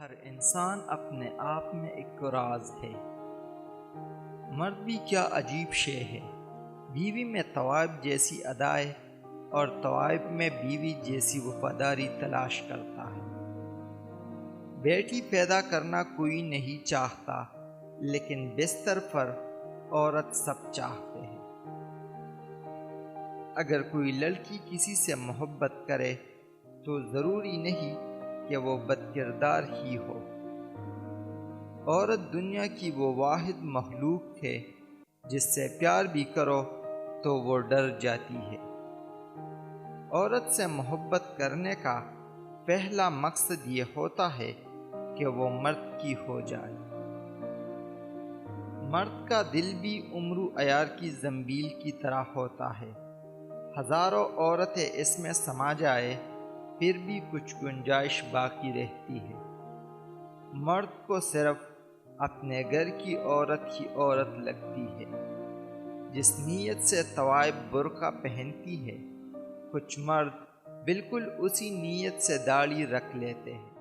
ہر انسان اپنے آپ میں ایک راز ہے۔ مرد بھی کیا عجیب شے ہے، بیوی میں طوائف جیسی ادائے اور طوائف میں بیوی جیسی وفاداری تلاش کرتا ہے۔ بیٹی پیدا کرنا کوئی نہیں چاہتا، لیکن بستر پر عورت سب چاہتے ہیں۔ اگر کوئی لڑکی کسی سے محبت کرے تو ضروری نہیں کہ وہ بد کردار ہی ہو۔ عورت دنیا کی وہ واحد مخلوق ہے جس سے پیار بھی کرو تو وہ ڈر جاتی ہے۔ عورت سے محبت کرنے کا پہلا مقصد یہ ہوتا ہے کہ وہ مرد کی ہو جائے۔ مرد کا دل بھی امرو عیار کی زنبیل کی طرح ہوتا ہے، ہزاروں عورتیں اس میں سما جائے پھر بھی کچھ گنجائش باقی رہتی ہے۔ مرد کو صرف اپنے گھر کی عورت ہی عورت لگتی ہے۔ جس نیت سے طوائف برقع پہنتی ہے، کچھ مرد بالکل اسی نیت سے داڑھی رکھ لیتے ہیں۔